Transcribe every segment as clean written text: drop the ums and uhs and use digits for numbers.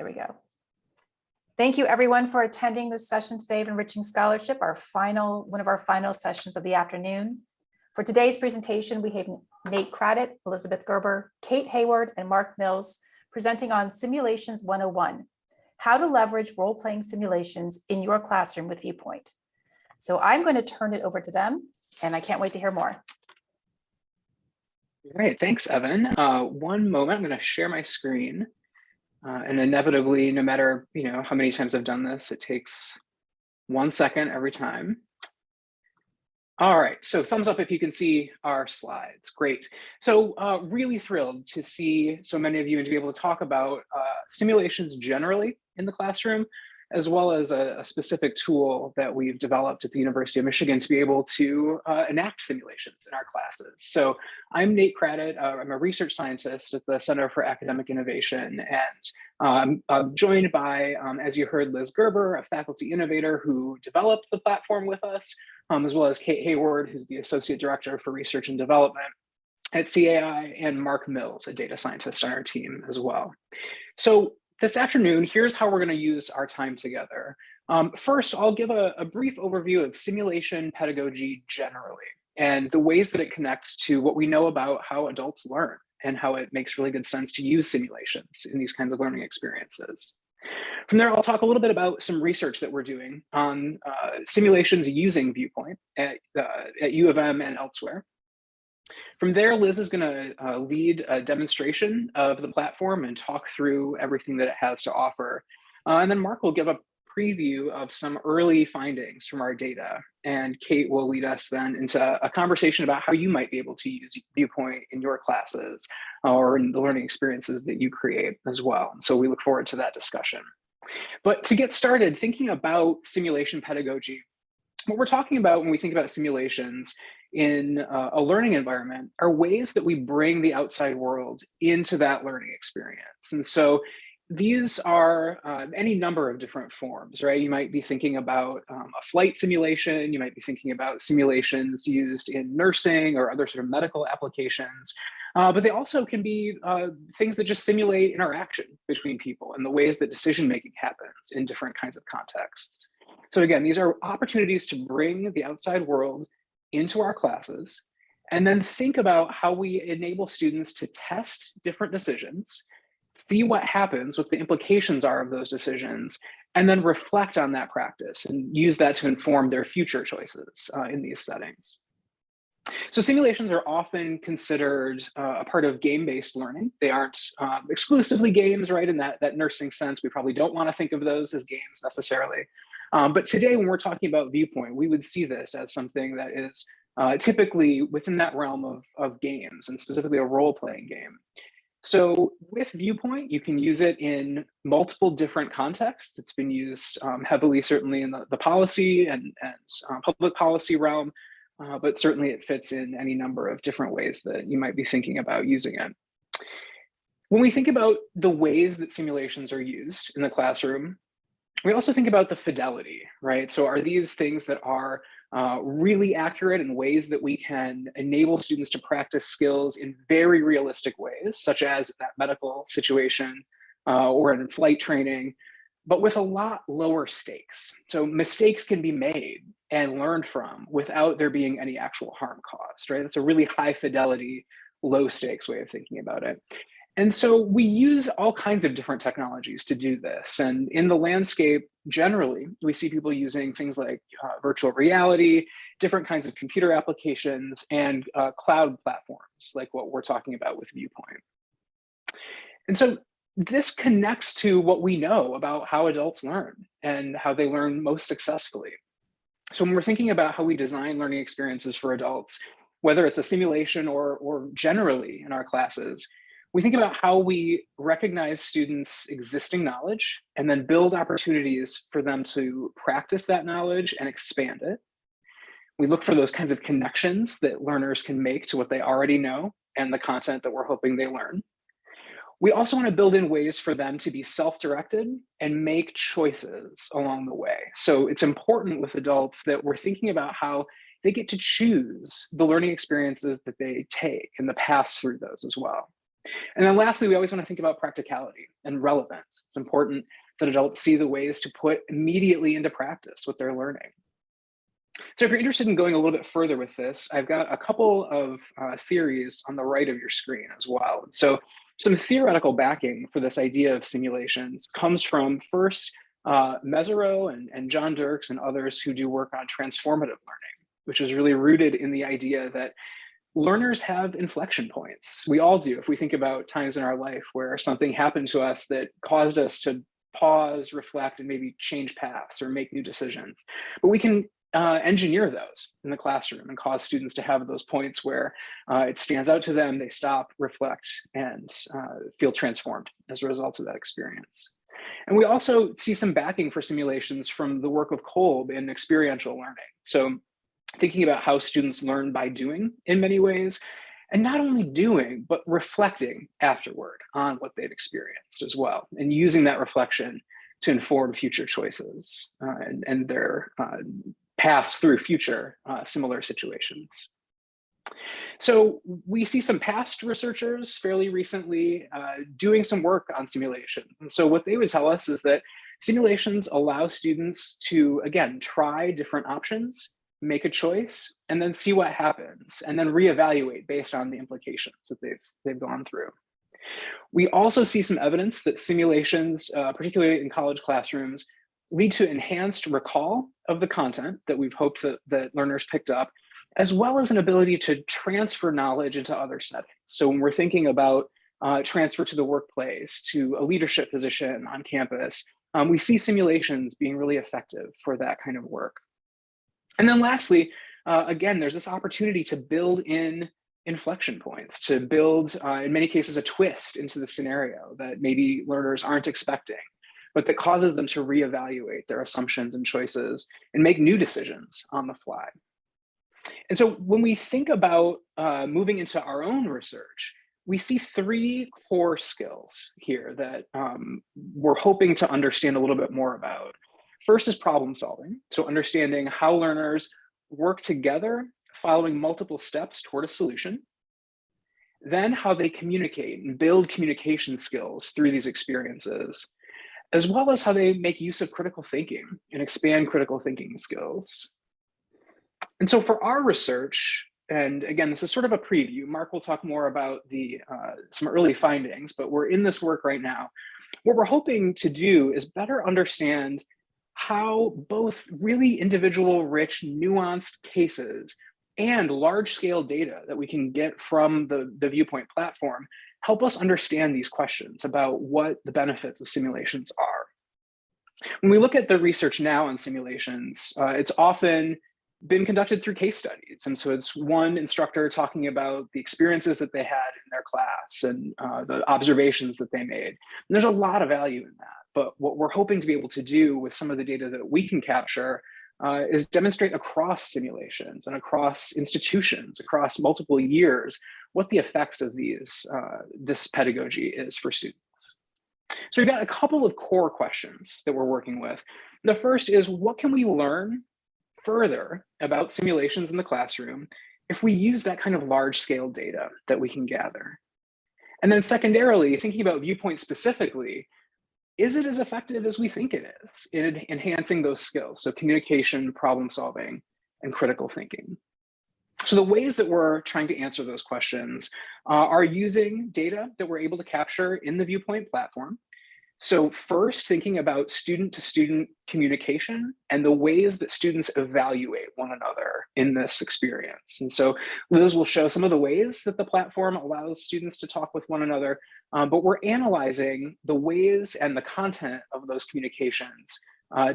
There we go. Thank you everyone for attending this session today of Enriching Scholarship, one of our final sessions of the afternoon. For today's presentation, we have Nate Cradit, Elisabeth Gerber, Cait Hayward, and Mark Mills presenting on Simulations 101, how to leverage role-playing simulations in your classroom with ViewPoint. So I'm going to turn it over to them, and I can't wait to hear more. All right, thanks, Evan. One moment, I'm going to share my screen. And inevitably, no matter how many times I've done this, it takes 1 second every time. All right, so thumbs up if you can see our slides. Great. So really thrilled to see so many of you and to be able to talk about simulations generally in the classroom, as well as a specific tool that we've developed at the University of Michigan to be able to enact simulations in our classes. So I'm Nate Cradit. I'm a research scientist at the Center for Academic Innovation, and I'm joined by, as you heard, Liz Gerber, a faculty innovator who developed the platform with us, as well as Cait Hayward, who's the Associate Director for Research and Development at CAI, and Mark Mills, a data scientist on our team as well. So this afternoon, here's how we're going to use our time together. First, I'll give a brief overview of simulation pedagogy generally, and the ways that it connects to what we know about how adults learn and how it makes really good sense to use simulations in these kinds of learning experiences. From there, I'll talk a little bit about some research that we're doing on simulations using ViewPoint at U of M and elsewhere. From there, Liz is going to lead a demonstration of the platform and talk through everything that it has to offer. And then Mark will give a preview of some early findings from our data. And Cait will lead us then into a conversation about how you might be able to use ViewPoint in your classes or in the learning experiences that you create as well. So we look forward to that discussion. But to get started, thinking about simulation pedagogy, what we're talking about when we think about simulations in a learning environment are ways that we bring the outside world into that learning experience. And so these are any number of different forms, right? You might be thinking about a flight simulation. You might be thinking about simulations used in nursing or other sort of medical applications. But they also can be things that just simulate interaction between people and the ways that decision-making happens in different kinds of contexts. So again, these are opportunities to bring the outside world into our classes, and then think about how we enable students to test different decisions, see what happens, what the implications are of those decisions, and then reflect on that practice and use that to inform their future choices in these settings. So simulations are often considered a part of game-based learning. They aren't exclusively games, right? In that nursing sense, we probably don't want to think of those as games necessarily. But today, when we're talking about ViewPoint, we would see this as something that is typically within that realm of games, and specifically a role-playing game. So with ViewPoint, you can use it in multiple different contexts. It's been used heavily, certainly in the policy and public policy realm, but certainly it fits in any number of different ways that you might be thinking about using it. When we think about the ways that simulations are used in the classroom, we also think about the fidelity, right? So are these things that are really accurate in ways that we can enable students to practice skills in very realistic ways, such as that medical situation or in flight training, but with a lot lower stakes. So mistakes can be made and learned from without there being any actual harm caused, right? That's a really high fidelity, low stakes way of thinking about it. And so we use all kinds of different technologies to do this. And in the landscape, generally, we see people using things like virtual reality, different kinds of computer applications, and cloud platforms, like what we're talking about with ViewPoint. And so this connects to what we know about how adults learn and how they learn most successfully. So when we're thinking about how we design learning experiences for adults, whether it's a simulation or generally in our classes, we think about how we recognize students' existing knowledge and then build opportunities for them to practice that knowledge and expand it. We look for those kinds of connections that learners can make to what they already know and the content that we're hoping they learn. We also want to build in ways for them to be self-directed and make choices along the way. So it's important with adults that we're thinking about how they get to choose the learning experiences that they take and the paths through those as well. And then lastly, we always want to think about practicality and relevance. It's important that adults see the ways to put immediately into practice what they're learning. So if you're interested in going a little bit further with this, I've got a couple of theories on the right of your screen as well. So some theoretical backing for this idea of simulations comes from first Mesereau and John Dirks and others who do work on transformative learning, which is really rooted in the idea that learners have inflection points. We all do. If we think about times in our life where something happened to us that caused us to pause, reflect, and maybe change paths or make new decisions. But we can engineer those in the classroom and cause students to have those points where it stands out to them, they stop, reflect, and feel transformed as a result of that experience. And we also see some backing for simulations from the work of Kolb in experiential learning. So thinking about how students learn by doing in many ways, and not only doing, but reflecting afterward on what they've experienced as well, and using that reflection to inform future choices and their pass through future similar situations. So we see some past researchers fairly recently doing some work on simulations. And so what they would tell us is that simulations allow students to, again, try different options, make a choice, and then see what happens, and then reevaluate based on the implications that they've gone through. We also see some evidence that simulations, particularly in college classrooms, lead to enhanced recall of the content that we've hoped that learners picked up, as well as an ability to transfer knowledge into other settings. So when we're thinking about transfer to the workplace, to a leadership position on campus, we see simulations being really effective for that kind of work. And then lastly, again, there's this opportunity to build in inflection points, to build, in many cases, a twist into the scenario that maybe learners aren't expecting, but that causes them to reevaluate their assumptions and choices and make new decisions on the fly. And so when we think about moving into our own research, we see three core skills here that we're hoping to understand a little bit more about. First is problem solving. So understanding how learners work together, following multiple steps toward a solution. Then how they communicate and build communication skills through these experiences, as well as how they make use of critical thinking and expand critical thinking skills. And so for our research, and again, this is sort of a preview, Mark will talk more about some early findings, but we're in this work right now. What we're hoping to do is better understand how both really individual, rich, nuanced cases and large-scale data that we can get from the ViewPoint platform help us understand these questions about what the benefits of simulations are. When we look at the research now on simulations, it's often been conducted through case studies. And so it's one instructor talking about the experiences that they had in their class and the observations that they made. And there's a lot of value in that. But what we're hoping to be able to do with some of the data that we can capture is demonstrate across simulations and across institutions, across multiple years, what the effects of this pedagogy is for students. So we've got a couple of core questions that we're working with. The first is, what can we learn further about simulations in the classroom if we use that kind of large-scale data that we can gather? And then secondarily, thinking about ViewPoint specifically, is it as effective as we think it is in enhancing those skills? So communication, problem solving, and critical thinking. So the ways that we're trying to answer those questions are using data that we're able to capture in the ViewPoint platform. So first, thinking about student-to-student communication and the ways that students evaluate one another in this experience. And so Liz will show some of the ways that the platform allows students to talk with one another, but we're analyzing the ways and the content of those communications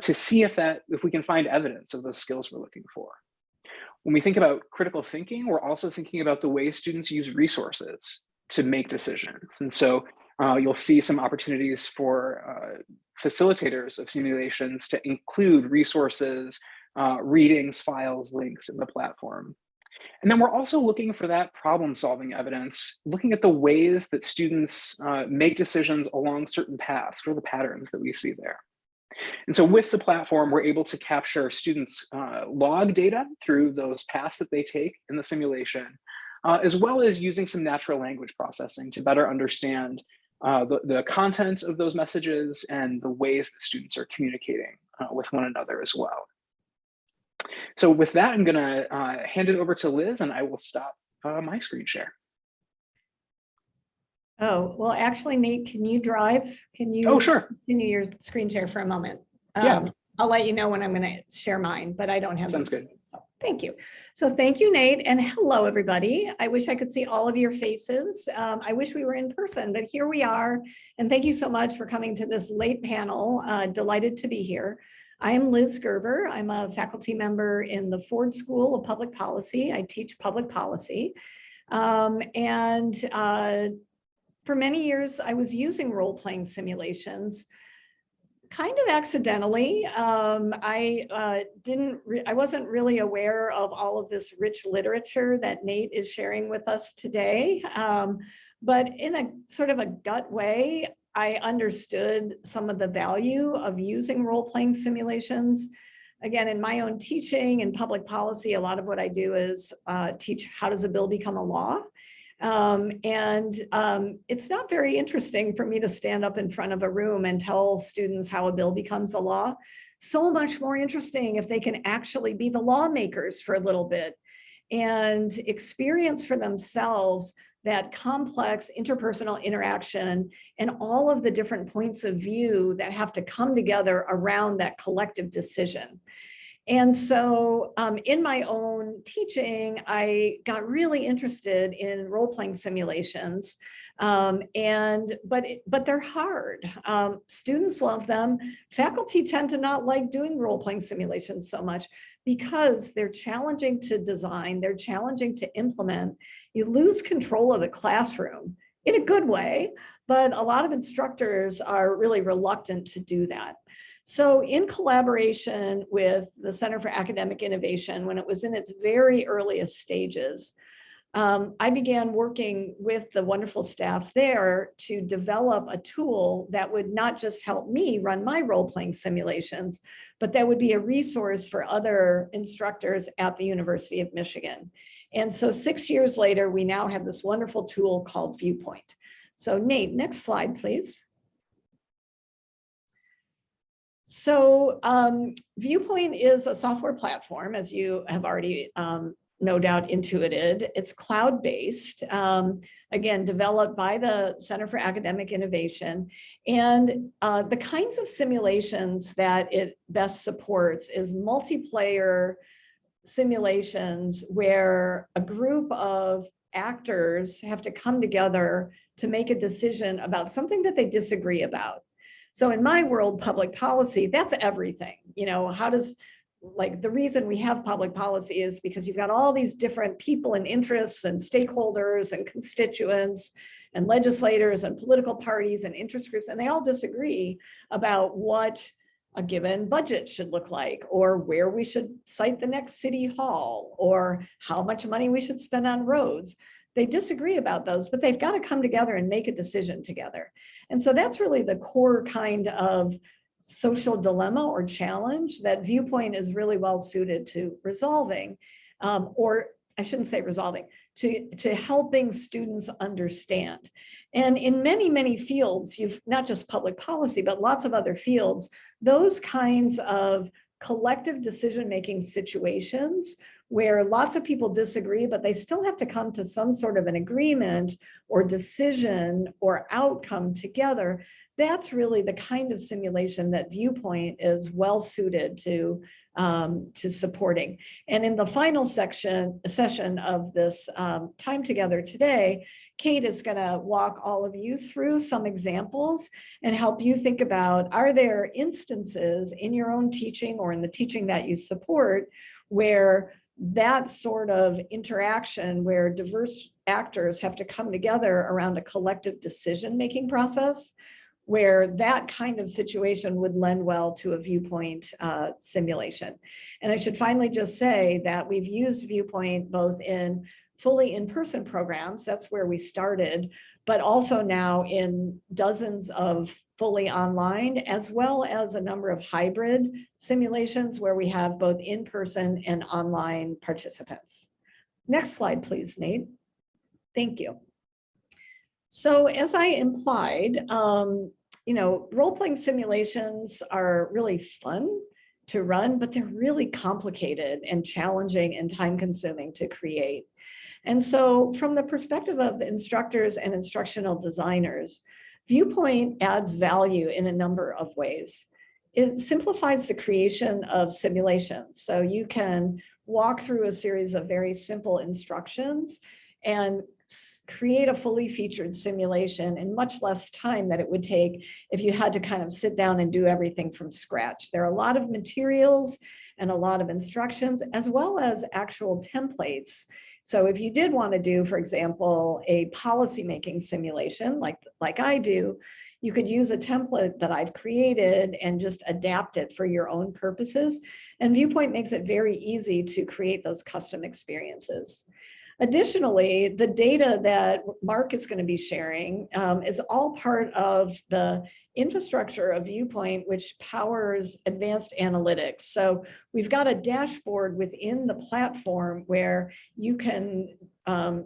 to see if we can find evidence of those skills we're looking for. When we think about critical thinking, we're also thinking about the ways students use resources to make decisions. And so you'll see some opportunities for facilitators of simulations to include resources, readings, files, links in the platform. And then we're also looking for that problem-solving evidence, looking at the ways that students make decisions along certain paths, or the patterns that we see there. And so with the platform, we're able to capture students' log data through those paths that they take in the simulation, as well as using some natural language processing to better understand the content of those messages and the ways that students are communicating with one another as well. So with that, I'm going to hand it over to Liz, and I will stop my screen share. Oh, well, actually, Nate, can you drive? Can you Oh, sure. continue your screen share for a moment? Yeah. I'll let you know when I'm going to share mine, but I don't have Sounds these. good. So thank you. So thank you, Nate, and hello, everybody. I wish I could see all of your faces. I wish we were in person, but here we are. And thank you so much for coming to this late panel. Delighted to be here. I am Liz Gerber. I'm a faculty member in the Ford School of Public Policy. I teach public policy. For many years, I was using role-playing simulations kind of accidentally. I wasn't really aware of all of this rich literature that Nate is sharing with us today. But in a sort of a gut way, I understood some of the value of using role-playing simulations. Again, in my own teaching and public policy, a lot of what I do is teach how does a bill become a law. It's not very interesting for me to stand up in front of a room and tell students how a bill becomes a law. So much more interesting if they can actually be the lawmakers for a little bit and experience for themselves that complex interpersonal interaction and all of the different points of view that have to come together around that collective decision. And so in my own teaching, I got really interested in role-playing simulations, but they're hard. Students love them. Faculty tend to not like doing role-playing simulations so much because they're challenging to design, they're challenging to implement. You lose control of the classroom in a good way, but a lot of instructors are really reluctant to do that. So in collaboration with the Center for Academic Innovation, when it was in its very earliest stages, I began working with the wonderful staff there to develop a tool that would not just help me run my role-playing simulations, but that would be a resource for other instructors at the University of Michigan. And so 6 years later, we now have this wonderful tool called ViewPoint. So Nate, next slide, please. So ViewPoint is a software platform, as you have already no doubt intuited. It's cloud-based, again, developed by the Center for Academic Innovation. And the kinds of simulations that it best supports is multiplayer simulations where a group of actors have to come together to make a decision about something that they disagree about. So in my world, public policy, that's everything. You know, how does, like, the reason we have public policy is because you've got all these different people and interests and stakeholders and constituents and legislators and political parties and interest groups, and they all disagree about what a given budget should look like, or where we should site the next city hall, or how much money we should spend on roads. They disagree about those, but they've got to come together and make a decision together. And so that's really the core kind of social dilemma or challenge that ViewPoint is really well suited to resolving, or I shouldn't say resolving, to helping students understand. And in many, many fields, you've not just public policy, but lots of other fields, those kinds of collective decision-making situations where lots of people disagree, but they still have to come to some sort of an agreement or decision or outcome together. That's really the kind of simulation that ViewPoint is well suited to supporting. And in the final session of this time together today, Cait is going to walk all of you through some examples and help you think about, are there instances in your own teaching or in the teaching that you support where that sort of interaction, where diverse actors have to come together around a collective decision-making process, where that kind of situation would lend well to a ViewPoint simulation. And I should finally just say that we've used ViewPoint both in fully in-person programs, that's where we started, but also now in dozens of fully online, as well as a number of hybrid simulations where we have both in-person and online participants. Next slide, please, Nate. Thank you. So as I implied, role-playing simulations are really fun to run, but they're really complicated and challenging and time-consuming to create. And so from the perspective of the instructors and instructional designers, ViewPoint adds value in a number of ways. It simplifies the creation of simulations. So you can walk through a series of very simple instructions and create a fully featured simulation in much less time than it would take if you had to kind of sit down and do everything from scratch. There are a lot of materials and a lot of instructions, as well as actual templates. So if you did want to do, for example, a policymaking simulation like I do, you could use a template that I've created and just adapt it for your own purposes. And ViewPoint makes it very easy to create those custom experiences. Additionally, the data that Mark is going to be sharing is all part of the infrastructure of ViewPoint, which powers advanced analytics. So we've got a dashboard within the platform where you can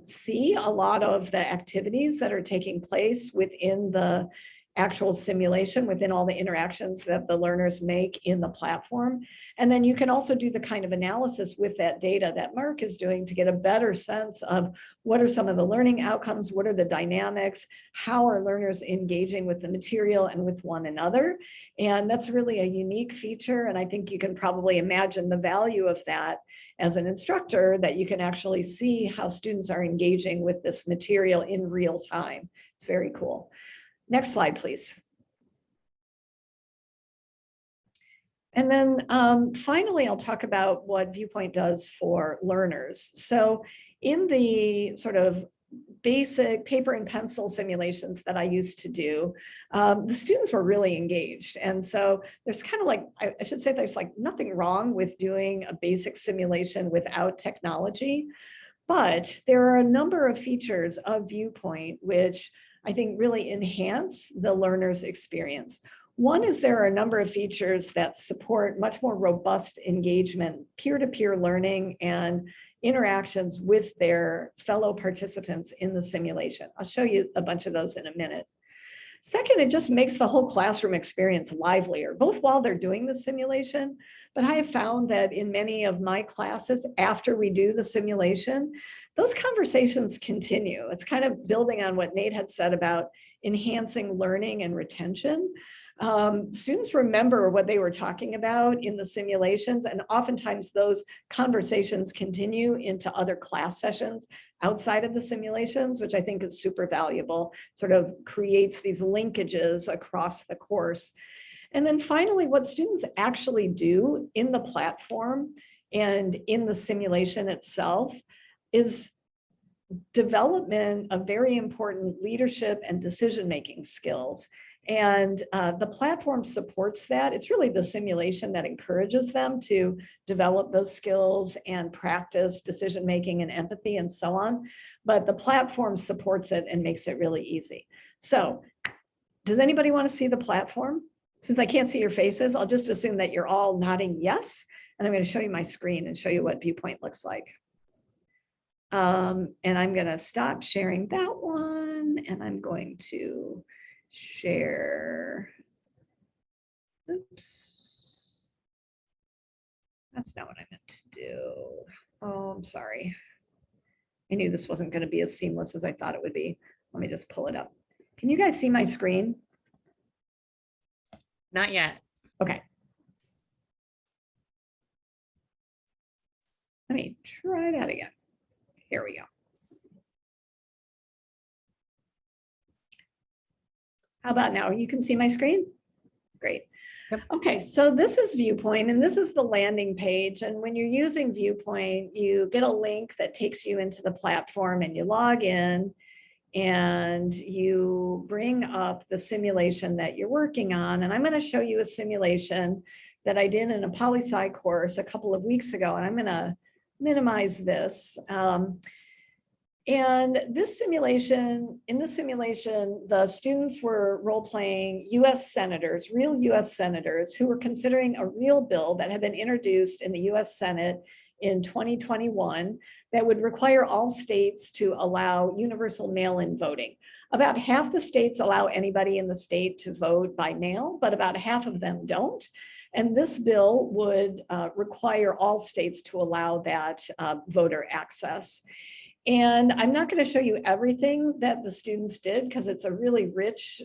see a lot of the activities that are taking place within the actual simulation, within all the interactions that the learners make in the platform. And then you can also do the kind of analysis with that data that Mark is doing to get a better sense of what are some of the learning outcomes, what are the dynamics, how are learners engaging with the material and with one another. And that's really a unique feature. And I think you can probably imagine the value of that as an instructor, that you can actually see how students are engaging with this material in real time. It's very cool. Next slide, please. And then finally, I'll talk about what ViewPoint does for learners. So in the sort of basic paper and pencil simulations that I used to do, the students were really engaged. And so there's kind of like, I should say there's like nothing wrong with doing a basic simulation without technology, but there are a number of features of ViewPoint which I think really enhance the learner's experience. One is there are a number of features that support much more robust engagement, peer-to-peer learning, and interactions with their fellow participants in the simulation. I'll show you a bunch of those in a minute. Second, it just makes the whole classroom experience livelier, both while they're doing the simulation, but I have found that in many of my classes, after we do the simulation, those conversations continue. It's kind of building on what Nate had said about enhancing learning and retention. Students remember what they were talking about in the simulations, and oftentimes those conversations continue into other class sessions outside of the simulations, which I think is super valuable, sort of creates these linkages across the course. And then finally, what students actually do in the platform and in the simulation itself is development of very important leadership and decision-making skills. And the platform supports that. It's really the simulation that encourages them to develop those skills and practice decision-making and empathy and so on. But the platform supports it and makes it really easy. So does anybody want to see the platform? Since I can't see your faces, I'll just assume that you're all nodding yes. And I'm going to show you my screen and show you what ViewPoint looks like. And I'm going to stop sharing that one, and I'm going to share. Oops. That's not what I meant to do. Oh, I'm sorry. I knew this wasn't going to be as seamless as I thought it would be. Let me just pull it up. Can you guys see my screen? Not yet. Okay. Let me try that again. Here we go. How about now? You can see my screen? Great. Yep. Okay, so this is ViewPoint, and this is the landing page. And when you're using ViewPoint, you get a link that takes you into the platform, and you log in and you bring up the simulation that you're working on. And I'm going to show you a simulation that I did in a poli-sci course a couple of weeks ago, and I'm going to minimize this. And this simulation, in this simulation, the students were role-playing US senators, real US senators, who were considering a real bill that had been introduced in the US Senate in 2021 that would require all states to allow universal mail-in voting. About half the states allow anybody in the state to vote by mail, but about half of them don't. And this bill would require all states to allow that voter access. And I'm not going to show you everything that the students did because it's a really rich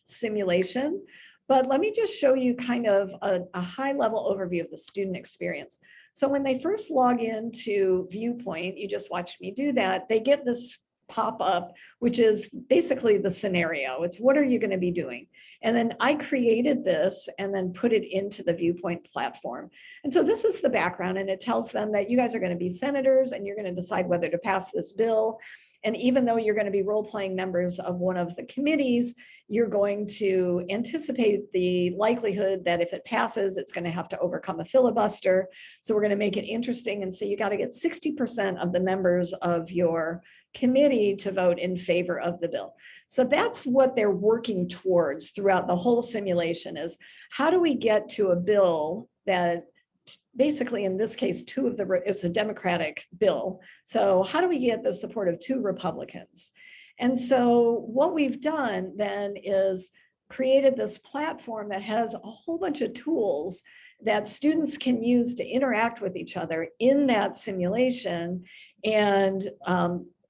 simulation, but let me just show you kind of a high-level overview of the student experience. So when they first log into ViewPoint, you just watched me do that, they get this pop up, which is basically the scenario. It's what are you going to be doing? And then I created this and then put it into the ViewPoint platform. And so this is the background, and it tells them that you guys are going to be senators and you're going to decide whether to pass this bill. And even though you're going to be role-playing members of one of the committees, you're going to anticipate the likelihood that if it passes, it's going to have to overcome a filibuster. So we're going to make it interesting and say you got to get 60% of the members of your committee to vote in favor of the bill. So that's what they're working towards throughout the whole simulation is how do we get to a bill that basically in this case, it's a Democratic bill. So how do we get the support of 2 Republicans? And so what we've done then is created this platform that has a whole bunch of tools that students can use to interact with each other in that simulation and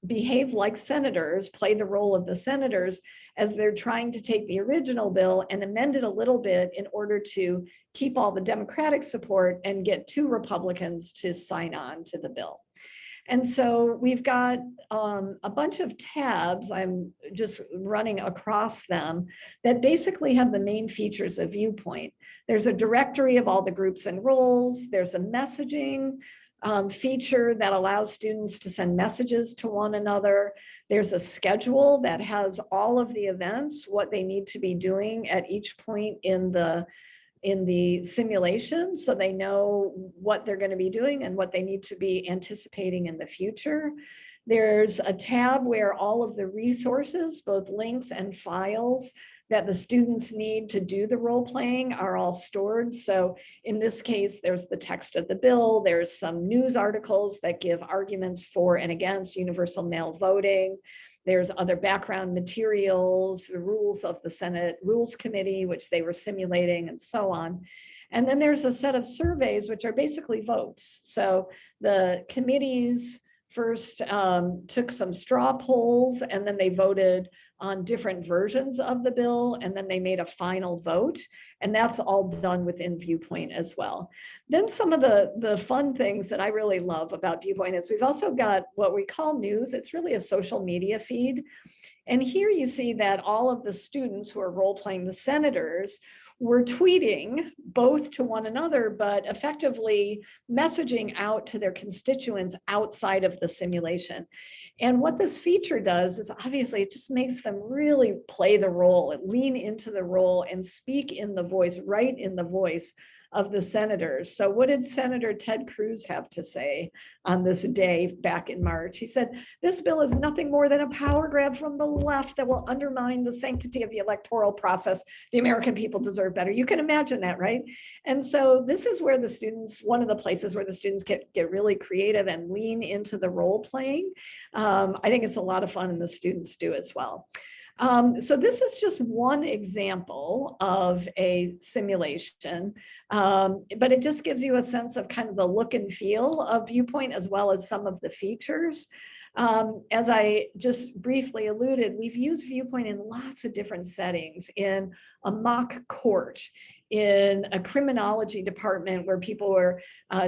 behave like senators, play the role of the senators as they're trying to take the original bill and amend it a little bit in order to keep all the Democratic support and get 2 Republicans to sign on to the bill. And so we've got a bunch of tabs, I'm just running across them, that basically have the main features of ViewPoint. There's a directory of all the groups and roles. There's a messaging feature that allows students to send messages to one another. There's a schedule that has all of the events, what they need to be doing at each point in the simulation, so they know what they're going to be doing and what they need to be anticipating in the future. There's a tab where all of the resources, both links and files that the students need to do the role playing are all stored. So in this case, there's the text of the bill, there's some news articles that give arguments for and against universal mail voting. There's other background materials, the rules of the Senate Rules Committee, which they were simulating, and so on. And then there's a set of surveys, which are basically votes. So the committees first took some straw polls, and then they voted on different versions of the bill, and then they made a final vote, and that's all done within ViewPoint as well. Then some of the fun things that I really love about ViewPoint is we've also got what we call news. It's really a social media feed. And here you see that all of the students who are role-playing the senators were tweeting both to one another, but effectively messaging out to their constituents outside of the simulation. And what this feature does is obviously it just makes them really play the role, lean into the role and speak in the voice, right in the voice of the senators. So what did Senator Ted Cruz have to say on this day back in March? He said, "This bill is nothing more than a power grab from the left that will undermine the sanctity of the electoral process. The American people deserve better." You can imagine that, right? And so this is where the students, one of the places where the students get really creative and lean into the role playing. I think it's a lot of fun and the students do as well. So this is just one example of a simulation, but it just gives you a sense of kind of the look and feel of ViewPoint as well as some of the features. As I just briefly alluded, we've used ViewPoint in lots of different settings, in a mock court, in a criminology department where people were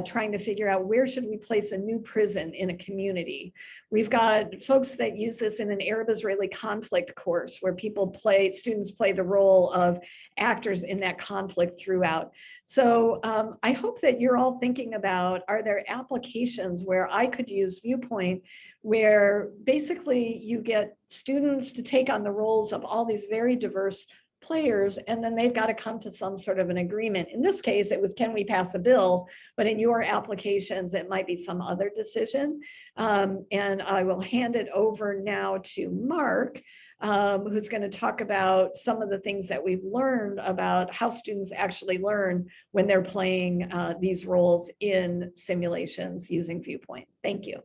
trying to figure out where should we place a new prison in a community. We've got folks that use this in an Arab-Israeli conflict course where students play the role of actors in that conflict throughout. So I hope that you're all thinking about, are there applications where I could use ViewPoint where basically you get students to take on the roles of all these very diverse players, and then they've got to come to some sort of an agreement. In this case, it was, can we pass a bill? But in your applications, it might be some other decision. And I will hand it over now to Mark who's going to talk about some of the things that we've learned about how students actually learn when they're playing these roles in simulations using ViewPoint. Thank you.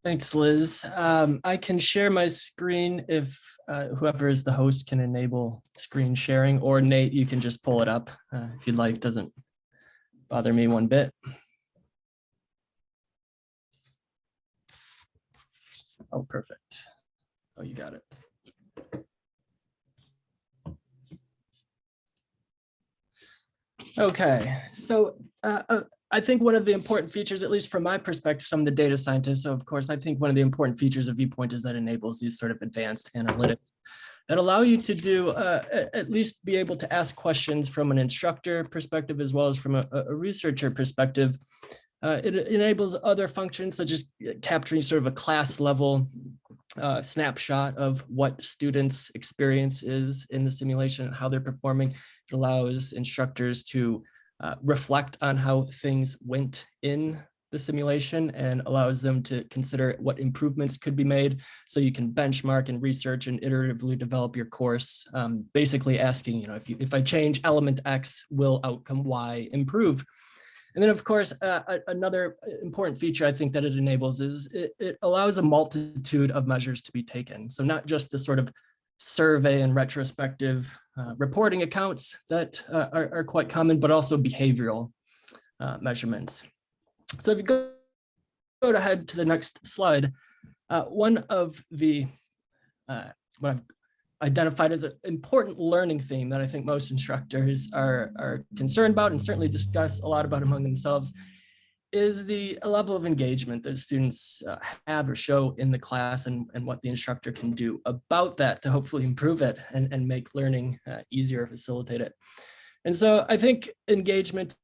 Thanks, Liz. I can share my screen if whoever is the host can enable screen sharing, or Nate, you can just pull it up if you'd like. Doesn't bother me one bit. Oh, perfect. Oh, you got it. Okay, so I think one of the important features, at least from my perspective, some of the data scientists, so of course, I think one of the important features of ViewPoint is that it enables these sort of advanced analytics that allow you to do, at least be able to ask questions from an instructor perspective, as well as from a researcher perspective. It enables other functions such as capturing sort of a class level snapshot of what students' experience is in the simulation and how they're performing. It allows instructors to reflect on how things went in the simulation and allows them to consider what improvements could be made, so you can benchmark and research and iteratively develop your course, basically asking, if I change element X, will outcome Y improve? And then, of course, another important feature I think that it enables is it allows a multitude of measures to be taken. So not just the sort of survey and retrospective reporting accounts that are quite common, but also behavioral measurements. So if you go ahead to the next slide, one of the what I've identified as an important learning theme that I think most instructors are concerned about and certainly discuss a lot about among themselves is the level of engagement that students have or show in the class, and what the instructor can do about that to hopefully improve it and make learning easier, facilitate it. And so I think engagement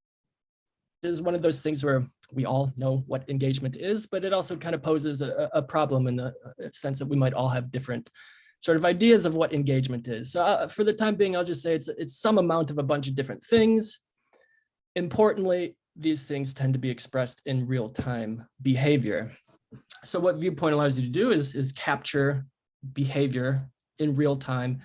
is one of those things where we all know what engagement is, but it also kind of poses a problem in the sense that we might all have different sort of ideas of what engagement is. So for the time being, I'll just say it's some amount of a bunch of different things. Importantly, these things tend to be expressed in real-time behavior. So what ViewPoint allows you to do is capture behavior in real time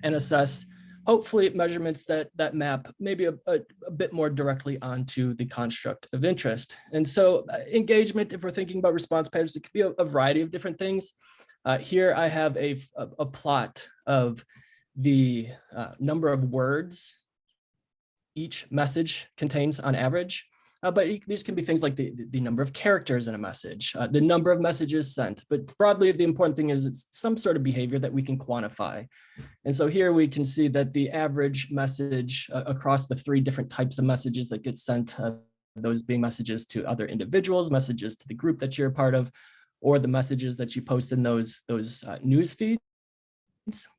and assess, hopefully, measurements that map maybe a bit more directly onto the construct of interest. And so engagement, if we're thinking about response patterns, it could be a variety of different things. Here I have a plot of the number of words each message contains on average. But these can be things like the number of characters in a message, the number of messages sent. But broadly, the important thing is it's some sort of behavior that we can quantify. And so here we can see that the average message across the 3 different types of messages that get sent, those being messages to other individuals, messages to the group that you're a part of, or the messages that you post in those news feeds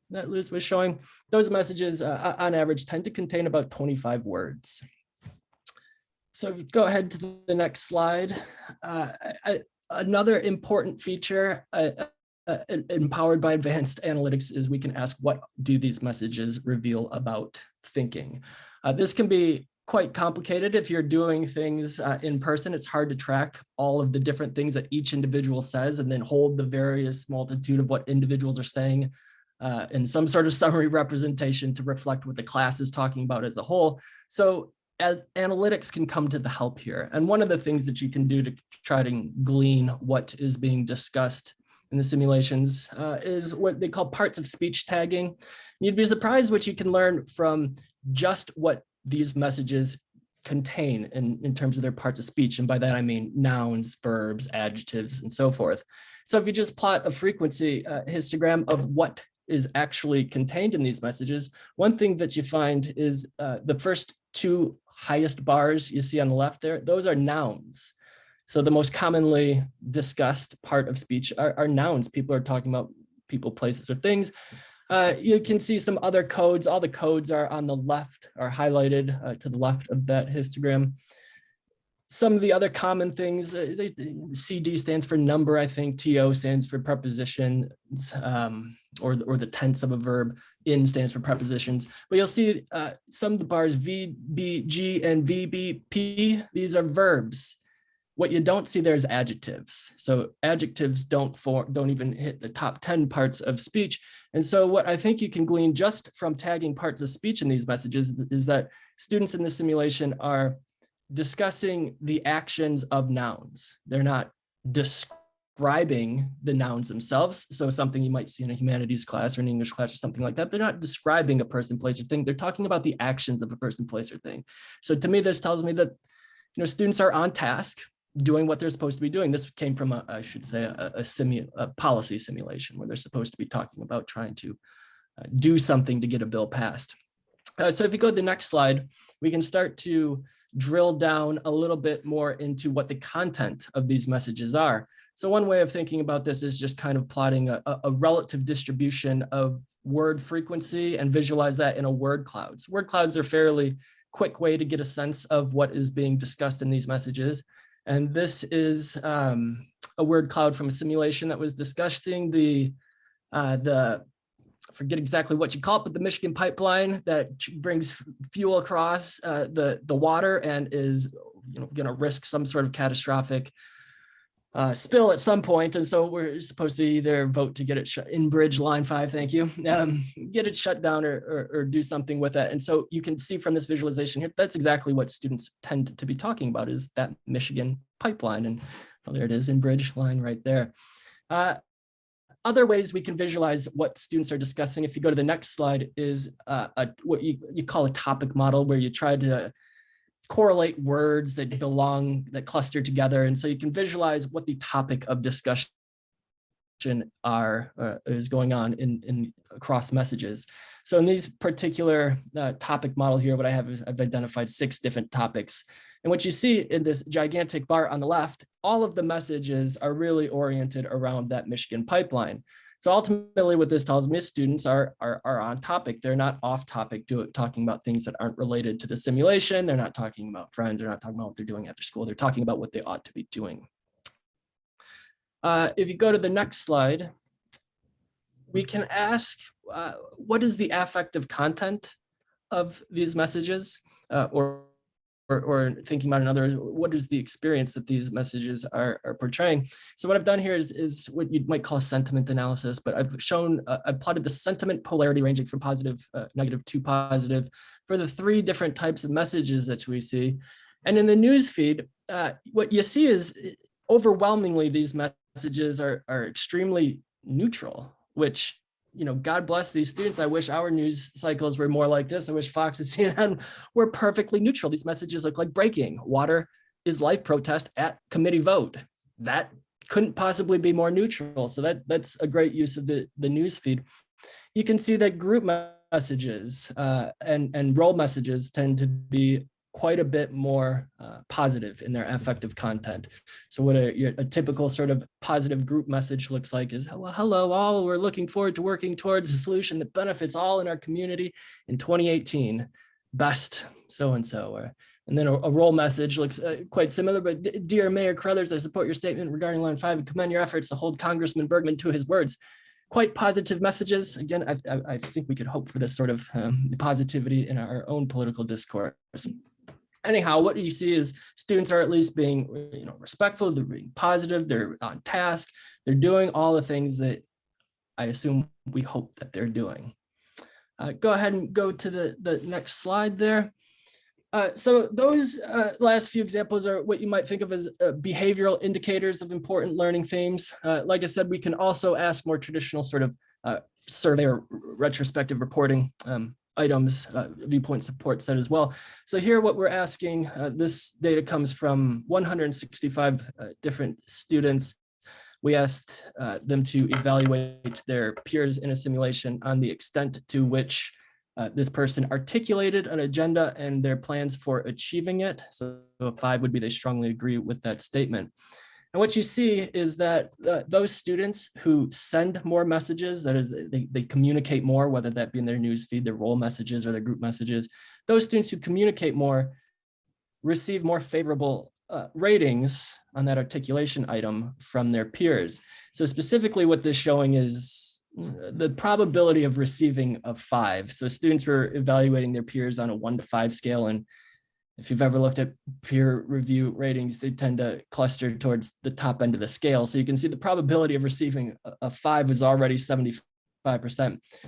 that Liz was showing, those messages on average tend to contain about 25 words. So if you go ahead to the next slide, another important feature empowered by advanced analytics is we can ask, what do these messages reveal about thinking? This can be quite complicated if you're doing things in person. It's hard to track all of the different things that each individual says and then hold the various multitude of what individuals are saying in some sort of summary representation to reflect what the class is talking about as a whole. So as analytics can come to the help here. And one of the things that you can do to try to glean what is being discussed in the simulations is what they call parts of speech tagging. You'd be surprised what you can learn from just what these messages contain in terms of their parts of speech. And by that, I mean nouns, verbs, adjectives, and so forth. So if you just plot a frequency histogram of what is actually contained in these messages, one thing that you find is the first 2 highest bars you see on the left there, those are nouns. So the most commonly discussed part of speech are nouns. People are talking about people, places, or things. You can see some other codes. All the codes are on the left, are highlighted to the left of that histogram. Some of the other common things, CD stands for number, I think. TO stands for prepositions, or the tense of a verb. In stands for prepositions. But you'll see some of the bars, V, B, G, and V, B, P, these are verbs. What you don't see there is adjectives. So adjectives don't even hit the top 10 parts of speech. And so what I think you can glean just from tagging parts of speech in these messages is that students in the simulation are discussing the actions of nouns. They're not describing the nouns themselves. So something you might see in a humanities class or an English class or something like that. They're not describing a person, place, or thing. They're talking about the actions of a person, place, or thing. So to me, this tells me that students are on task, doing what they're supposed to be doing. This came from a policy simulation where they're supposed to be talking about trying to do something to get a bill passed. So if you go to the next slide, we can start to drill down a little bit more into what the content of these messages are. So one way of thinking about this is just kind of plotting a relative distribution of word frequency and visualize that in a word clouds. Word clouds are fairly quick way to get a sense of what is being discussed in these messages. And this is a word cloud from a simulation that was discussing the I forget exactly what you call it, but the Michigan pipeline that brings fuel across the water and is going to risk some sort of catastrophic spill at some point. And so we're supposed to either vote to get it shut in bridge line 5, thank you, get it shut down or do something with it. And so you can see from this visualization here, that's exactly what students tend to be talking about, is that Michigan pipeline. And oh, there it is, in bridge line right there. Other ways we can visualize what students are discussing, if you go to the next slide, is what you call a topic model, where you try to correlate words that that cluster together. And so you can visualize what the topic of discussion is going on in across messages. So in these particular topic model here, what I have is I've identified 6 different topics. And what you see in this gigantic bar on the left, all of the messages are really oriented around that Michigan pipeline. So ultimately what this tells me is students are on topic. They're not off topic talking about things that aren't related to the simulation. They're not talking about friends. They're not talking about what they're doing after school. They're talking about what they ought to be doing. If you go to the next slide, we can ask, what is the affective content of these messages? Or thinking about another, what is the experience that these messages are portraying? So what I've done here is what you might call sentiment analysis, but I've plotted the sentiment polarity ranging from positive, negative to positive for the 3 different types of messages that we see. And in the news feed, what you see is overwhelmingly these messages are extremely neutral, which, God bless these students. I wish our news cycles were more like this. I wish Fox and CNN were perfectly neutral. These messages look like breaking. Water is life protest at committee vote. That couldn't possibly be more neutral. So that's a great use of the news feed. You can see that group messages and role messages tend to be quite a bit more positive in their affective content. So what a typical sort of positive group message looks like is, well, hello all, we're looking forward to working towards a solution that benefits all in our community in 2018. Best so-and-so. And then a role message looks quite similar, but dear Mayor Crothers, I support your statement regarding line 5 and commend your efforts to hold Congressman Bergman to his words. Quite positive messages. Again, I think we could hope for this sort of positivity in our own political discourse. Anyhow, what you see is students are at least being respectful, they're being positive, they're on task, they're doing all the things that I assume we hope that they're doing. Go ahead and go to the next slide there. So those last few examples are what you might think of as behavioral indicators of important learning themes. Like I said, we can also ask more traditional sort of survey or retrospective reporting items. ViewPoint supports that as well. So here what we're asking, this data comes from 165 different students. We asked them to evaluate their peers in a simulation on the extent to which this person articulated an agenda and their plans for achieving it. So 5 would be they strongly agree with that statement. And what you see is that those students who send more messages, that is, they communicate more, whether that be in their news feed, their role messages or their group messages, those students who communicate more receive more favorable ratings on that articulation item from their peers. So specifically what this is showing is the probability of receiving a 5. So students were evaluating their peers on a 1 to 5 scale, and If you've ever looked at peer review ratings, they tend to cluster towards the top end of the scale. So you can see the probability of receiving a 5 is already 75%.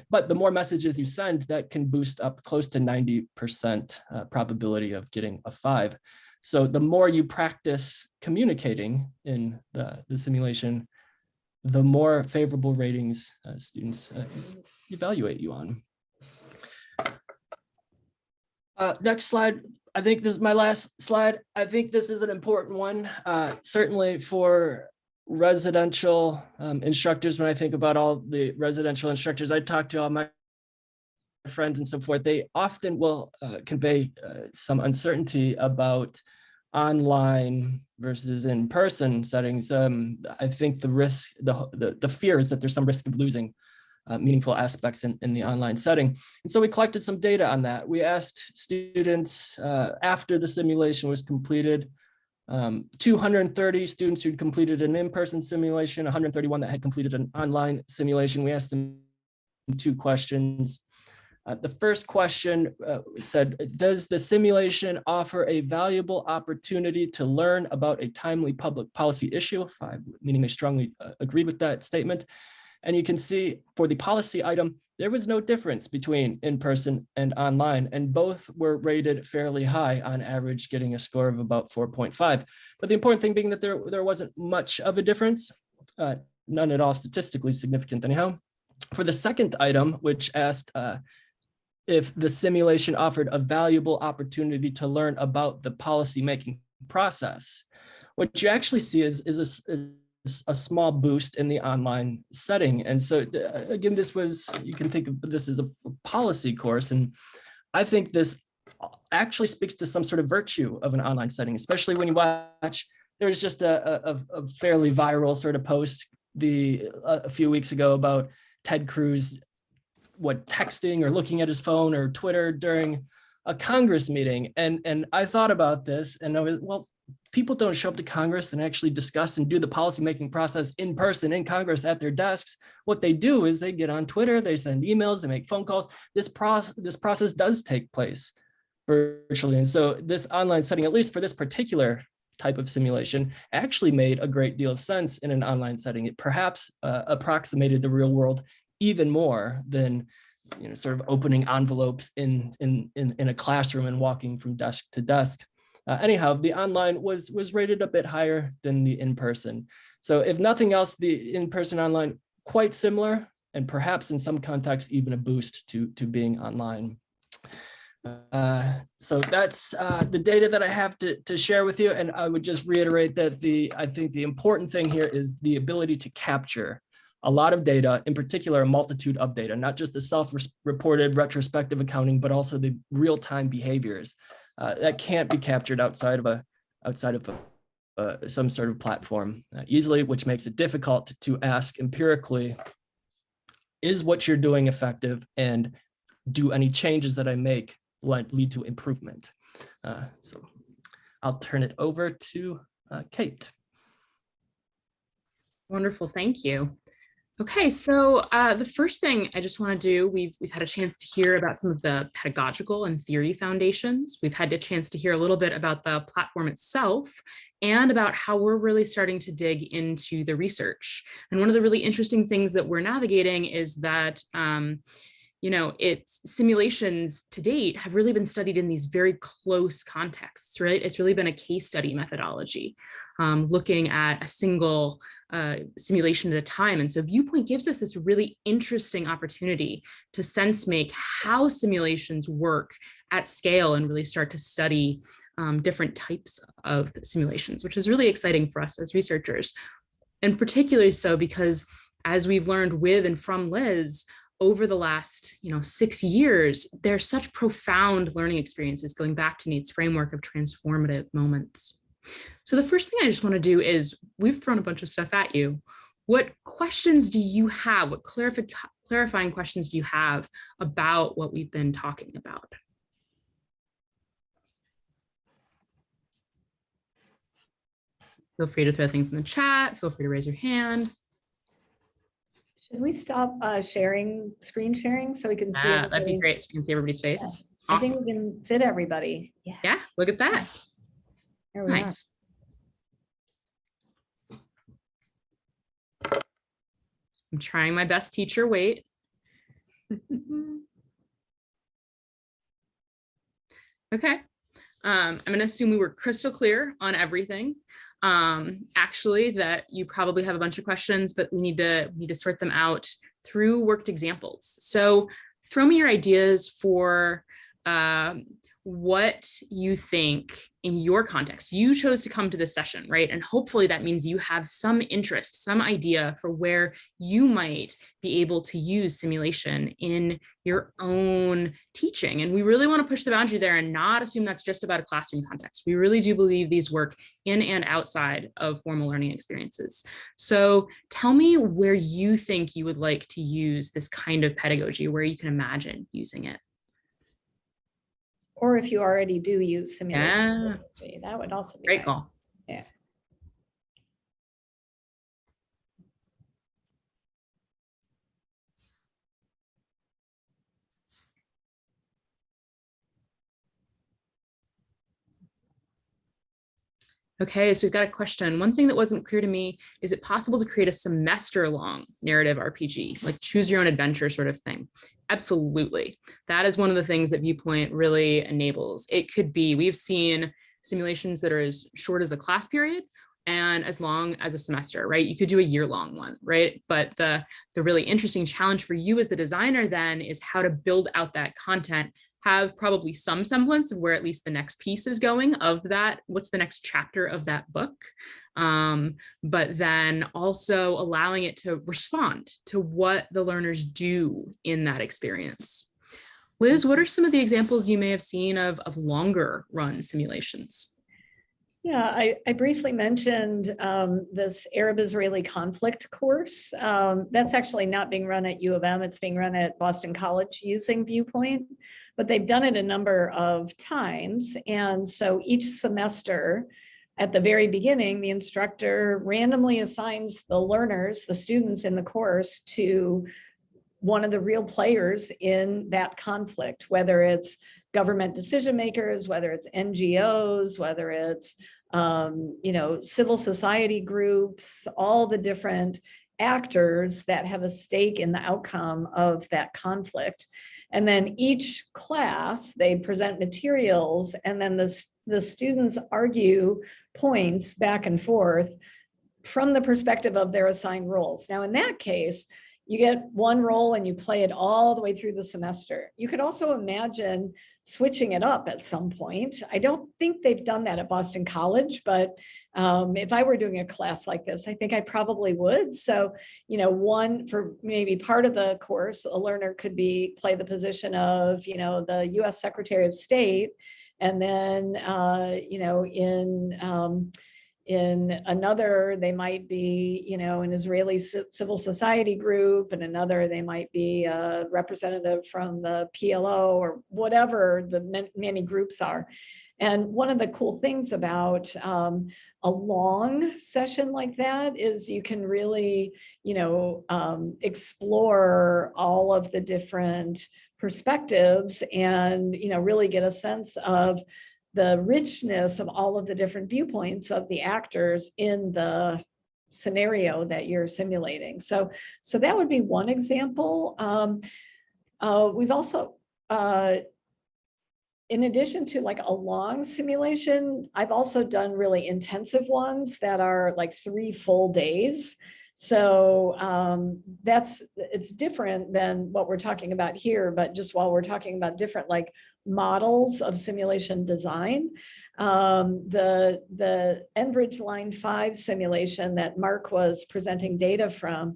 But the more messages you send, that can boost up close to 90% probability of getting a 5. So the more you practice communicating in the simulation, the more favorable ratings students evaluate you on. Next slide. I think this is my last slide. I think this is an important one, certainly for residential instructors. When I think about all the residential instructors I talk to, all my friends and so forth, they often will convey some uncertainty about online versus in-person settings. I think the risk, the fear is that there's some risk of losing meaningful aspects in the online setting. And so we collected some data on that. We asked students after the simulation was completed, 230 students who'd completed an in-person simulation, 131 that had completed an online simulation. We asked them 2 questions. The first question said, does the simulation offer a valuable opportunity to learn about a timely public policy issue? 5, meaning they strongly agreed with that statement. And you can see for the policy item, there was no difference between in-person and online, and both were rated fairly high, on average getting a score of about 4.5. But the important thing being that there wasn't much of a difference, none at all statistically significant anyhow. For the second item, which asked if the simulation offered a valuable opportunity to learn about the policymaking process, what you actually see is a small boost in the online setting. And so again, this was, you can think of this as a policy course. And I think this actually speaks to some sort of virtue of an online setting, especially when you watch, there's just a fairly viral sort of post a few weeks ago about Ted Cruz, texting or looking at his phone or Twitter during a Congress meeting. And I thought about this and I was, well, people don't show up to Congress and actually discuss and do the policymaking process in person in Congress at their desks. What they do is they get on Twitter, they send emails, they make phone calls. This process does take place virtually. And so this online setting, at least for this particular type of simulation, actually made a great deal of sense in an online setting. It perhaps approximated the real world even more than sort of opening envelopes in a classroom and walking from desk to desk. Anyhow, the online was rated a bit higher than the in-person. So if nothing else, the in-person online quite similar, and perhaps in some contexts even a boost to being online. So that's the data that I have to share with you. And I would just reiterate that I think the important thing here is the ability to capture a lot of data, in particular, a multitude of data, not just the self-reported retrospective accounting, but also the real-time behaviors that can't be captured outside of some sort of platform easily, which makes it difficult to ask empirically, is what you're doing effective, and do any changes that I make lead to improvement? So I'll turn it over to Cait. Wonderful, thank you. Okay, so the first thing I just want to do, we've had a chance to hear about some of the pedagogical and theory foundations. We've had a chance to hear a little bit about the platform itself and about how we're really starting to dig into the research. And one of the really interesting things that we're navigating is that its simulations to date have really been studied in these very close contexts, right? It's really been a case study methodology, looking at a single simulation at a time. And so ViewPoint gives us this really interesting opportunity to sense make how simulations work at scale and really start to study different types of simulations, which is really exciting for us as researchers. And particularly so because, as we've learned with and from Liz, over the last 6 years, there's such profound learning experiences going back to Nate's framework of transformative moments. So the first thing I just want to do is, we've thrown a bunch of stuff at you. What questions do you have? What clarifying questions do you have about what we've been talking about? Feel free to throw things in the chat. Feel free to raise your hand. Should we stop screen sharing so we can see? That'd be great, so we can see everybody's face. I think Awesome. we can fit everybody. Yeah. Yeah, look at that. There we are. Nice. I'm trying my best, teacher. Wait. Okay. I'm going to assume we were crystal clear on everything. Actually, that you probably have a bunch of questions, but we need to sort them out through worked examples. So throw me your ideas for what you think in your context. You chose to come to this session, right? And hopefully that means you have some interest, some idea for where you might be able to use simulation in your own teaching. And we really want to push the boundary there and not assume that's just about a classroom context. We really do believe these work in and outside of formal learning experiences. So tell me where you think you would like to use this kind of pedagogy, where you can imagine using it. Or if you already do use simulation, Yeah. that would also be Great nice. call. Yeah. Okay, so we've got a question. One thing that wasn't clear to me, is it possible to create a semester-long narrative RPG, like choose your own adventure sort of thing? Absolutely. That is one of the things that ViewPoint really enables. It could be, we've seen simulations that are as short as a class period and as long as a semester, right? You could do a year-long one, right? But the really interesting challenge for you as the designer then is how to build out that content, have probably some semblance of where at least the next piece is going of that, what's the next chapter of that book, but then also allowing it to respond to what the learners do in that experience. Liz, what are some of the examples you may have seen of longer run simulations? Yeah, I briefly mentioned this Arab-Israeli conflict course. That's actually not being run at U of M, it's being run at Boston College using ViewPoint, but they've done it a number of times. And so each semester, at the very beginning, the instructor randomly assigns the learners, the students in the course, to one of the real players in that conflict, whether it's government decision makers, whether it's NGOs, whether it's civil society groups, all the different actors that have a stake in the outcome of that conflict. And then each class, they present materials, and then the students argue points back and forth from the perspective of their assigned roles. Now, in that case, you get one role and you play it all the way through the semester. You could also imagine switching it up at some point. I don't think they've done that at Boston College, but if I were doing a class like this, I think I probably would. So, one for maybe part of the course, a learner could play the position of, the US Secretary of State, and then, in another, they might be, an Israeli civil society group, and another, they might be a representative from the PLO or whatever the many groups are. And one of the cool things about a long session like that is you can really, explore all of the different perspectives and, really get a sense of the richness of all of the different viewpoints of the actors in the scenario that you're simulating. So that would be one example. We've also, in addition to like a long simulation, I've also done really intensive ones that are like 3 full days. So it's different than what we're talking about here, but just while we're talking about different like models of simulation design, the Enbridge Line 5 simulation that Mark was presenting data from,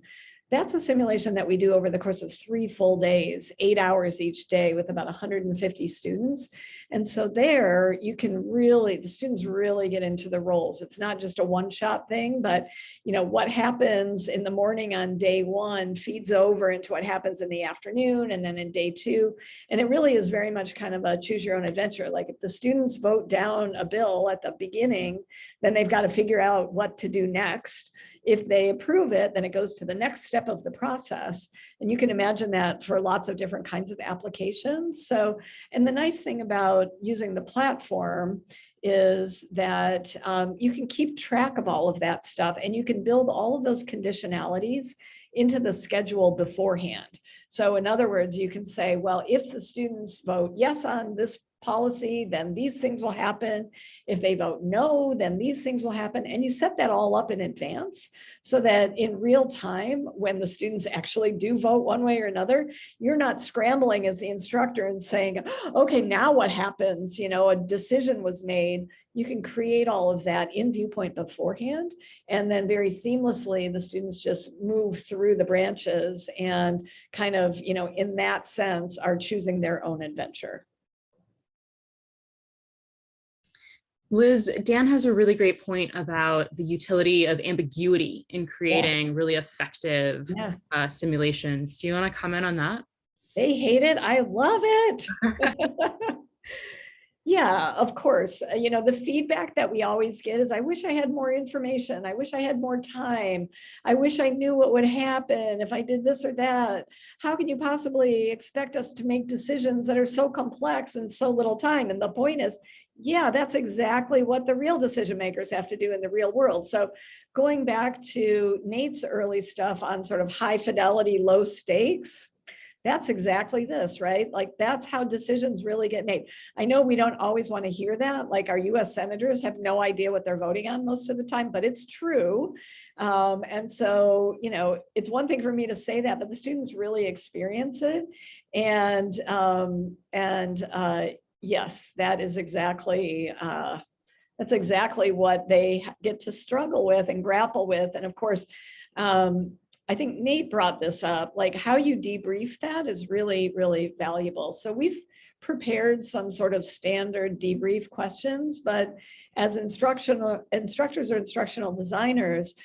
that's a simulation that we do over the course of 3 full days, 8 hours each day with about 150 students. And so there you can really, the students really get into the roles. It's not just a one-shot thing, but what happens in the morning on day 1 feeds over into what happens in the afternoon and then in day 2. And it really is very much kind of a choose your own adventure. Like if the students vote down a bill at the beginning, then they've got to figure out what to do next. if they approve it, then it goes to the next step of the process. And you can imagine that for lots of different kinds of applications. So, and the nice thing about using the platform is that you can keep track of all of that stuff, and you can build all of those conditionalities into the schedule beforehand. So in other words, you can say, well, if the students vote yes on this policy, then these things will happen. If they vote no, then these things will happen. And you set that all up in advance so that in real time, when the students actually do vote one way or another, you're not scrambling as the instructor and saying, okay, now what happens? You know, a decision was made. You can create all of that in ViewPoint beforehand. And then very seamlessly, the students just move through the branches and kind of, you know, in that sense, are choosing their own adventure. Liz, Dan has a really great point about the utility of ambiguity in creating really effective simulations. Do you want to comment on that? They hate it. I love it. Yeah, of course. You know, the feedback that we always get is, I wish I had more information. I wish I had more time. I wish I knew what would happen if I did this or that. How can you possibly expect us to make decisions that are so complex in so little time? And the point is, yeah, that's exactly what the real decision makers have to do in the real world. So going back to Nate's early stuff on sort of high fidelity, low stakes, that's exactly this, right? Like that's how decisions really get made. I know we don't always want to hear that. Like our US senators have no idea what they're voting on most of the time, but it's true. And so, you know, it's one thing for me to say that, but the students really experience it. And yes, that is exactly, that's exactly what they get to struggle with and grapple with. And of course, I think Nate brought this up, like how you debrief that is really, really valuable. So we've prepared some sort of standard debrief questions, but as instructors or instructional designers,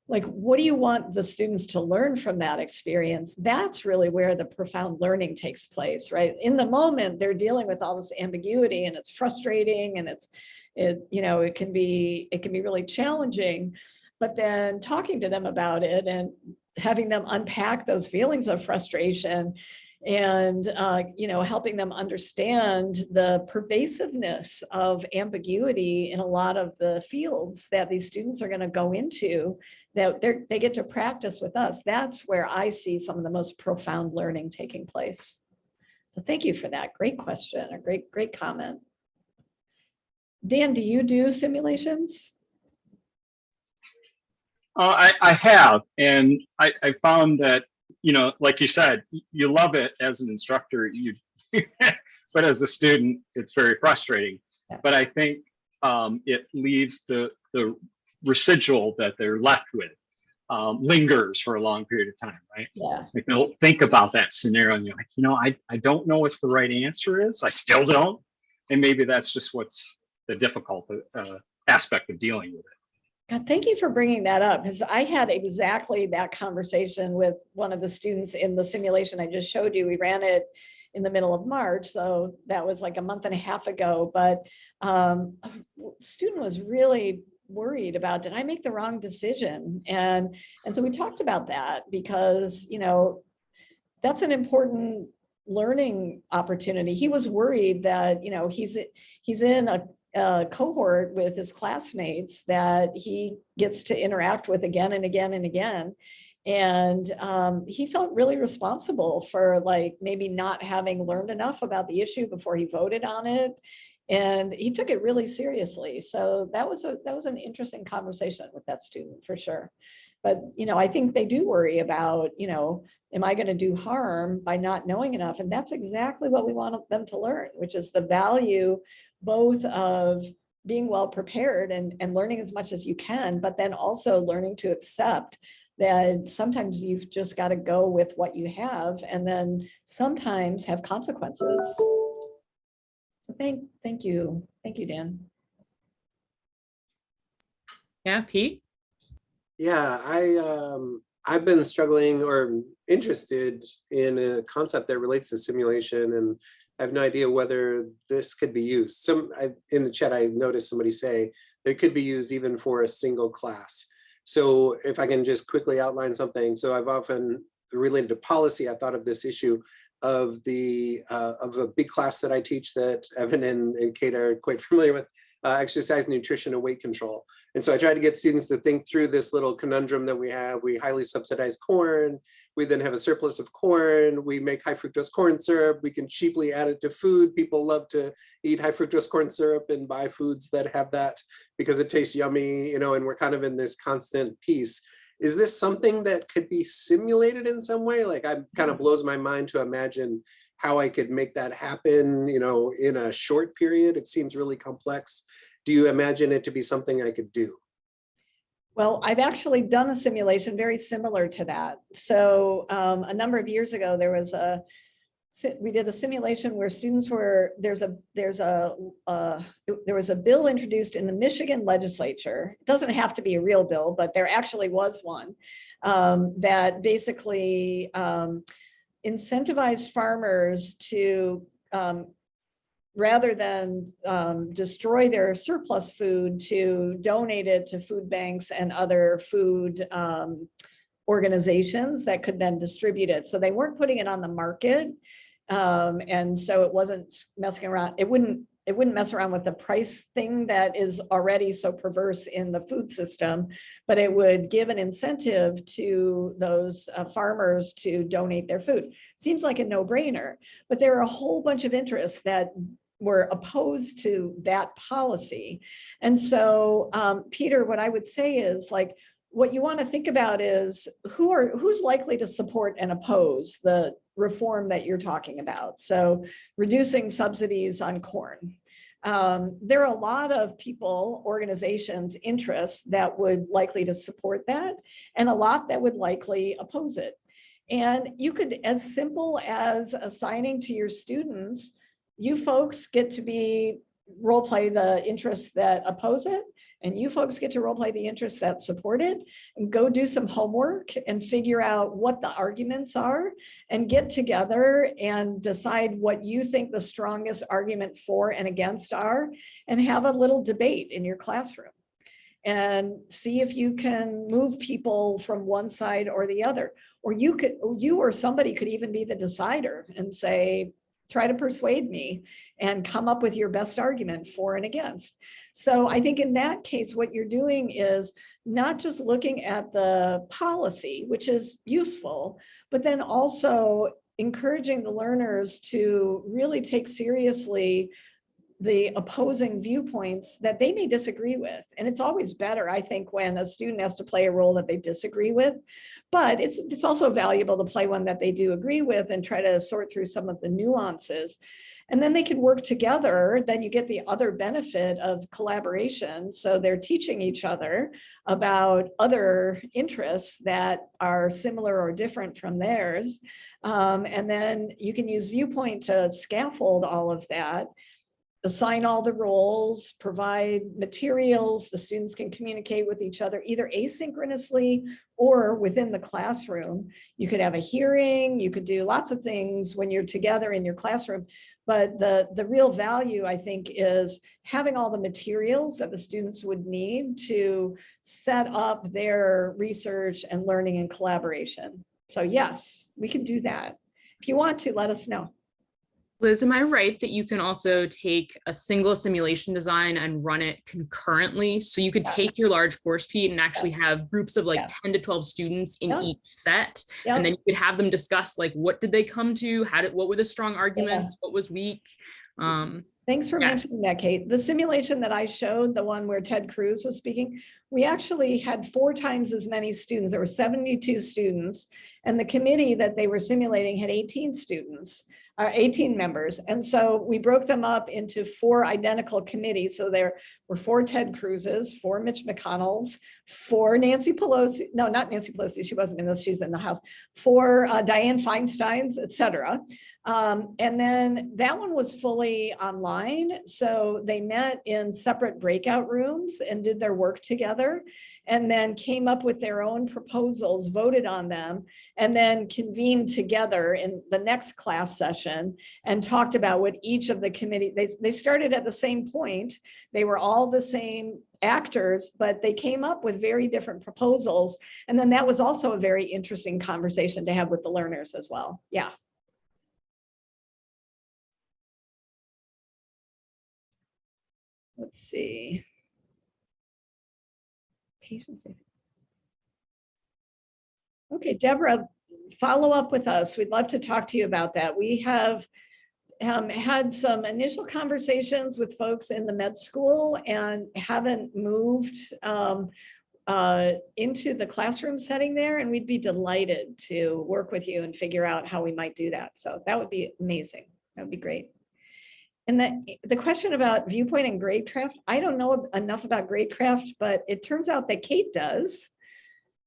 like, what do you want the students to learn from that experience? That's really where the profound learning takes place, right? In the moment, they're dealing with all this ambiguity and it's frustrating and it can be really challenging. But then talking to them about it and having them unpack those feelings of frustration and helping them understand the pervasiveness of ambiguity in a lot of the fields that these students are going to go into, that they get to practice with us. That's where I see some of the most profound learning taking place. So thank you for that. Great question, a great comment. Dan, do you do simulations? I have, and I found that, you know, like you said, you love it as an instructor, but as a student, it's very frustrating. But I think it leaves the residual that they're left with lingers for a long period of time, right? Yeah. Like they'll think about that scenario and you're like, you know, I don't know what the right answer is. I still don't. And maybe that's just what's the difficult aspect of dealing with it. God, thank you for bringing that up, because I had exactly that conversation with one of the students in the simulation I just showed you. We ran it in the middle of March, so that was like a month and a half ago. But a student was really worried about, did I make the wrong decision? And so we talked about that, because, you know, that's an important learning opportunity. He was worried that, you know, he's in a cohort with his classmates that he gets to interact with again and again and again. And he felt really responsible for, like, maybe not having learned enough about the issue before he voted on it. And he took it really seriously. So that was an interesting conversation with that student, for sure. But, you know, I think they do worry about, you know, am I going to do harm by not knowing enough? And that's exactly what we want them to learn, which is the value both of being well prepared and learning as much as you can, but then also learning to accept that sometimes you've just got to go with what you have, and then sometimes have consequences. So thank you, Dan. Yeah, Pete? Yeah, I've been struggling or interested in a concept that relates to simulation, and I have no idea whether this could be used. In the chat, I noticed somebody say it could be used even for a single class. So if I can just quickly outline something. So I've often related to policy, I thought of this issue of a big class that I teach that Evan and Cait are quite familiar with, exercise, nutrition, and weight control. And so I try to get students to think through this little conundrum that we have. We highly subsidize corn. We then have a surplus of corn. We make high fructose corn syrup. We can cheaply add it to food. People love to eat high fructose corn syrup and buy foods that have that because it tastes yummy, and we're kind of in this constant piece. Is this something that could be simulated in some way? Like, it kind of blows my mind to imagine how I could make that happen, in a short period. It seems really complex. Do you imagine it to be something I could do? Well, I've actually done a simulation very similar to that. So a number of years ago, we did a simulation where students were, there was a bill introduced in the Michigan legislature. It doesn't have to be a real bill, but there actually was one that basically incentivized farmers to, rather than destroy their surplus food, to donate it to food banks and other food organizations that could then distribute it. So they weren't putting it on the market. And so it wasn't messing around. It wouldn't mess around with the price thing that is already so perverse in the food system, but it would give an incentive to those farmers to donate their food. Seems like a no-brainer, but there are a whole bunch of interests that were opposed to that policy. And so, Peter, what I would say is, like, what you want to think about is who's likely to support and oppose the reform that you're talking about. So reducing subsidies on corn. There are a lot of people, organizations, interests that would likely to support that, and a lot that would likely oppose it. And you could, as simple as assigning to your students, you folks get to role play the interests that oppose it, and you folks get to role play the interests that support it, and go do some homework and figure out what the arguments are, and get together and decide what you think the strongest argument for and against are, and have a little debate in your classroom and see if you can move people from one side or the other. Or you or somebody could even be the decider and say, try to persuade me and come up with your best argument for and against. So I think in that case, what you're doing is not just looking at the policy, which is useful, but then also encouraging the learners to really take seriously the opposing viewpoints that they may disagree with. And it's always better, I think, when a student has to play a role that they disagree with, but it's also valuable to play one that they do agree with and try to sort through some of the nuances. And then they can work together. Then you get the other benefit of collaboration. So they're teaching each other about other interests that are similar or different from theirs. And then you can use ViewPoint to scaffold all of that, assign all the roles, provide materials. The students can communicate with each other either asynchronously or within the classroom. You could have a hearing, you could do lots of things when you're together in your classroom. But the real value, I think, is having all the materials that the students would need to set up their research and learning and collaboration. So yes, we can do that. If you want to, let us know. Liz, am I right that you can also take a single simulation design and run it concurrently? So you could take your large course, Pete, and actually have groups of like 10 to 12 students in each set. And then you could have them discuss, like, what did they come to? What were the strong arguments? What was weak? Thanks for mentioning that, Cait. The simulation that I showed, the one where Ted Cruz was speaking, we actually had 4 times as many students. There were 72 students, and the committee that they were simulating had 18 students, 18 members. And so we broke them up into 4 identical committees. So there were 4 Ted Cruzes, 4 Mitch McConnells, 4 Nancy Pelosi, no, not Nancy Pelosi, she wasn't in this, she's in the House, 4 Dianne Feinsteins, et cetera. And then that one was fully online. So they met in separate breakout rooms and did their work together. and then came up with their own proposals, voted on them, and then convened together in the next class session and talked about what each of the committee, they started at the same point. They were all the same actors, but they came up with very different proposals. And then that was also a very interesting conversation to have with the learners as well. Yeah. Let's see. Patience. Okay, Deborah, follow up with us. We'd love to talk to you about that. We have had some initial conversations with folks in the med school and haven't moved into the classroom setting there. And we'd be delighted to work with you and figure out how we might do that. So that would be amazing. That would be great. And the question about ViewPoint and Gradecraft, I don't know enough about Gradecraft, but it turns out that Cait does.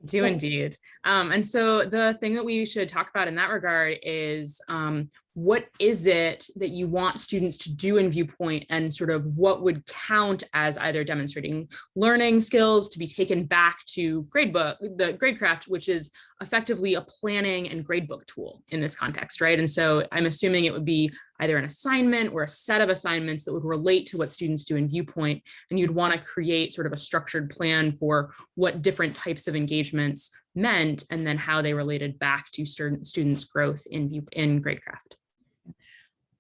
Do indeed. And so the thing that we should talk about in that regard is what is it that you want students to do in ViewPoint, and sort of what would count as either demonstrating learning skills to be taken back to the Gradecraft, which is effectively a planning and gradebook tool in this context, right? And so I'm assuming it would be either an assignment or a set of assignments that would relate to what students do in ViewPoint, and you'd want to create sort of a structured plan for what different types of engagements meant, and then how they related back to students' growth in Gradecraft.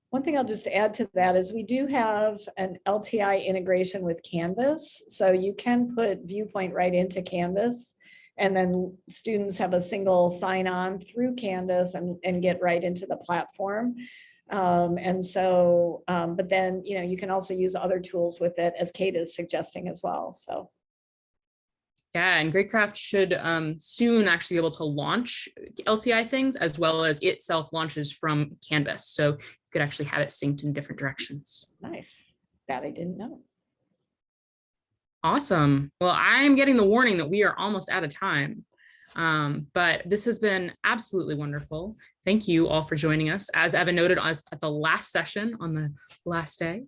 One thing I'll just add to that is we do have an LTI integration with Canvas. So you can put ViewPoint right into Canvas, and then students have a single sign-on through Canvas and get right into the platform. But then, you can also use other tools with it, as Cait is suggesting as well. So. Yeah, and Gradecraft should soon actually be able to launch LTI things, as well as itself launches from Canvas. So you could actually have it synced in different directions. Nice. That I didn't know. Awesome. Well, I'm getting the warning that we are almost out of time. But this has been absolutely wonderful. Thank you all for joining us. As Evan noted at the last session on the last day,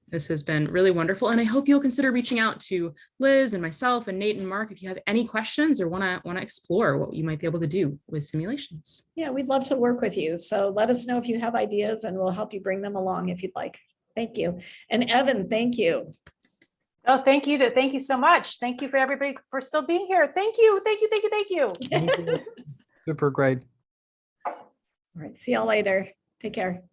this has been really wonderful. And I hope you'll consider reaching out to Liz and myself and Nate and Mark if you have any questions or want to explore what you might be able to do with simulations. Yeah, we'd love to work with you. So let us know if you have ideas, and we'll help you bring them along if you'd like. Thank you. And Evan, thank you. Oh, thank you so much. Thank you for everybody for still being here. Thank you. Super great. All right, see y'all later. Take care.